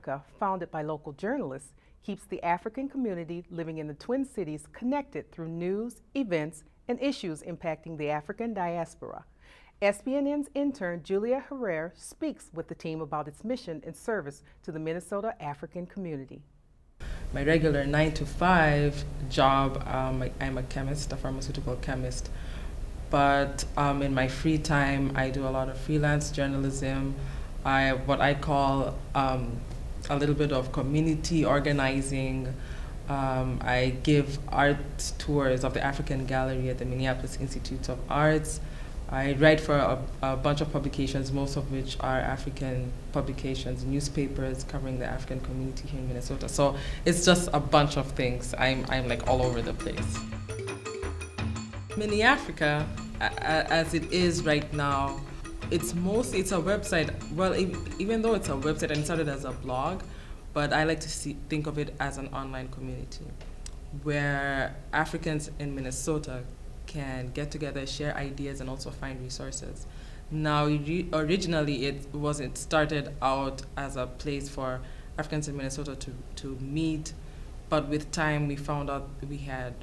Africa, founded by local journalists, keeps the African community living in the Twin Cities connected through news, events, and issues impacting the African diaspora. SBNN's intern Julia Herrera speaks with the team about its mission and service to the Minnesota African community. My regular 9-to-5 job, I'm a chemist, a pharmaceutical chemist. But in my free time, I do a lot of freelance journalism. What I call a little bit of community organizing. I give art tours of the African Gallery at the Minneapolis Institute of Arts. I write for a bunch of publications, most of which are African publications, newspapers covering the African community here in Minnesota. So it's just a bunch of things. I'm like all over the place. Mini-Africa, as it is right now, it's a website. Well, even though it's a website and it started as a blog, but I like to think of it as an online community where Africans in Minnesota can get together, share ideas, and also find resources. Now, originally it started out as a place for Africans in Minnesota to meet, but with time we found out we had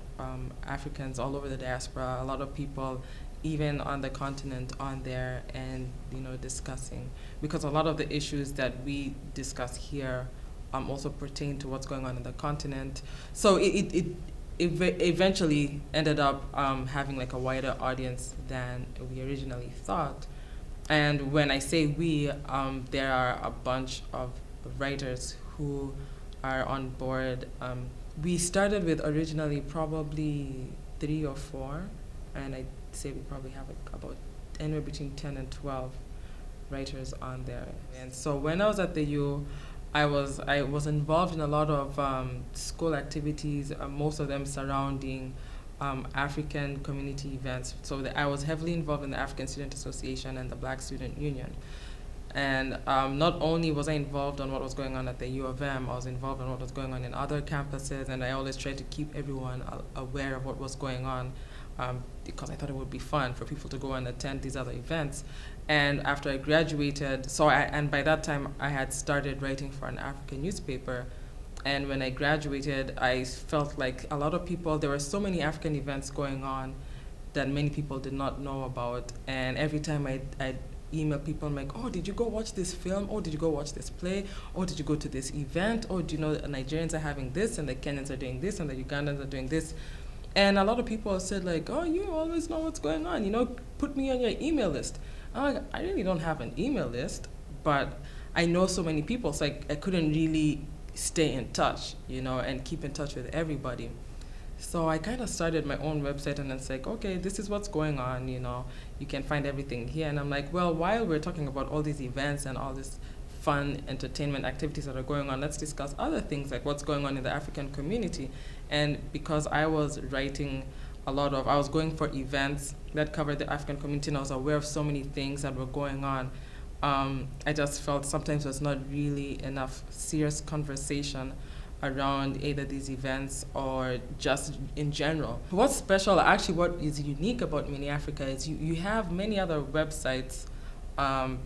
Africans all over the diaspora, a lot of people even on the continent on there, and discussing, because a lot of the issues that we discuss here also pertain to what's going on in the continent. So it eventually ended up having like a wider audience than we originally thought. And when I say we, there are a bunch of writers who are on board. We started with originally probably 3 or 4, and I'd say we probably have about anywhere between 10 and 12 writers on there. And so when I was at the U, I was involved in a lot of school activities, most of them surrounding African community events. So I was heavily involved in the African Student Association and the Black Student Union. And not only was I involved on what was going on at the U of M, I was involved in what was going on in other campuses, and I always tried to keep everyone aware of what was going on, because I thought it would be fun for people to go and attend these other events. And after I graduated, and by that time I had started writing for an African newspaper. And when I graduated, I felt like a lot of people, there were so many African events going on that many people did not know about. And every time I'd email people, I'm like, oh, did you go watch this film? Oh, did you go watch this play? Oh, did you go to this event? Oh, do you know the Nigerians are having this, and the Kenyans are doing this, and the Ugandans are doing this? And a lot of people said like, oh, you always know what's going on, put me on your email list. I'm like, I really don't have an email list, but I know so many people, so I couldn't really stay in touch, and keep in touch with everybody. So I kind of started my own website, and it's like, okay, this is what's going on, you can find everything here. And I'm like, well, while we're talking about all these events and all this fun entertainment activities that are going on, let's discuss other things like what's going on in the African community. And because I was writing I was going for events that covered the African community, and I was aware of so many things that were going on, I just felt sometimes there's not really enough serious conversation around either these events or just in general. What's special, actually what is unique about Mini-Africa is you have many other websites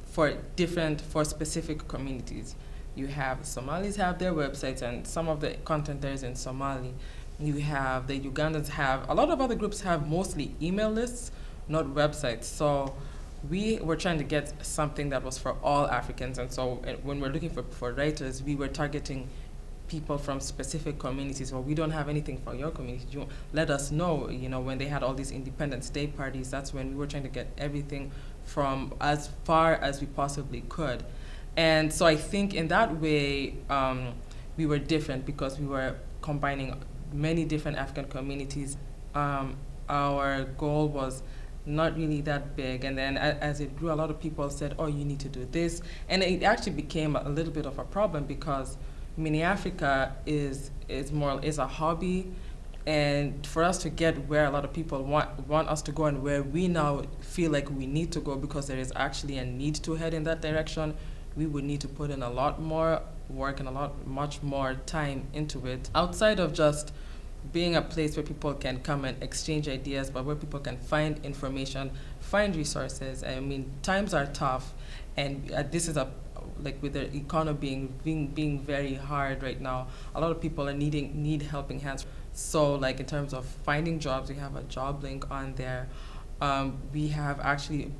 for specific communities. You have Somalis have their websites, and some of the content there is in Somali. You have the Ugandans a lot of other groups have mostly email lists, not websites. So we were trying to get something that was for all Africans, and so when we're looking for writers, we were targeting people from specific communities. Well, we don't have anything for your community. You let us know, when they had all these Independence Day parties, that's when we were trying to get everything from as far as we possibly could. And so I think in that way, we were different because we were combining many different African communities. Our goal was not really that big, and then as it grew, a lot of people said, oh, you need to do this. And it actually became a little bit of a problem because Mini-Africa is a hobby, and for us to get where a lot of people want us to go and where we now feel like we need to go because there is actually a need to head in that direction, we would need to put in a lot more work and much more time into it, outside of just being a place where people can come and exchange ideas, but where people can find information, find resources. I mean, times are tough, and this is like with the economy being very hard right now, a lot of people are need helping hands. So like in terms of finding jobs, we have a job link on there. We have actually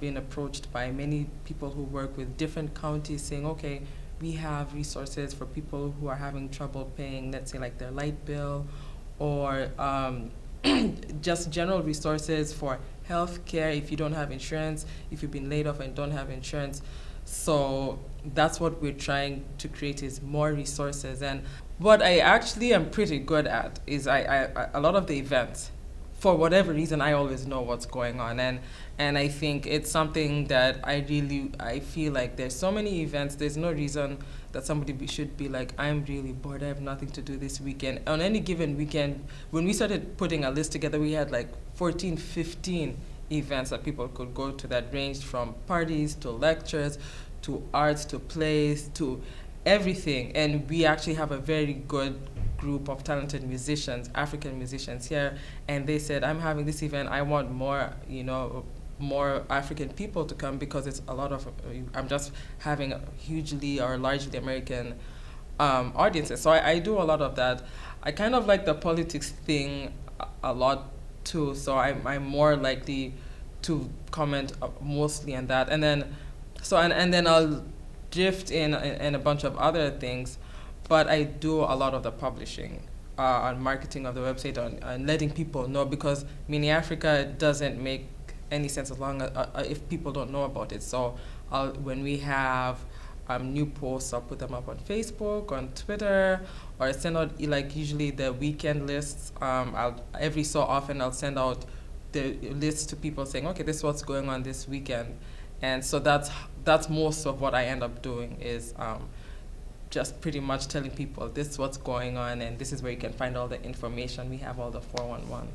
been approached by many people who work with different counties saying, okay, we have resources for people who are having trouble paying, let's say, like their light bill, or just general resources for health care if you don't have insurance, if you've been laid off and don't have insurance. So that's what we're trying to create, is more resources. And what I actually am pretty good at is I a lot of the events, for whatever reason, I always know what's going on, and I think it's something that I feel like there's so many events. There's no reason that somebody should be like, I'm really bored, I have nothing to do this weekend. On any given weekend, when we started putting a list together, we had like 14, 15 events that people could go to that ranged from parties to lectures to arts to plays to everything. And we actually have a very good group of talented musicians, African musicians here, and they said, I'm having this event, I want more, more African people to come, because it's a lot of, I'm just having a hugely or largely American audiences. So I do a lot of that. I kind of like the politics thing a lot too, so I'm more likely to comment mostly on that. And then, and then I'll drift in a bunch of other things, but I do a lot of the publishing, on marketing of the website, on letting people know, because Mini Africa doesn't make any sense as long as if people don't know about it. So when we have new posts, I'll put them up on Facebook, on Twitter, or I send out like usually the weekend lists. Every so often I'll send out the list to people saying, okay, this is what's going on this weekend, and so that's most of what I end up doing, is just pretty much telling people this is what's going on and this is where you can find all the information. We have all the 411.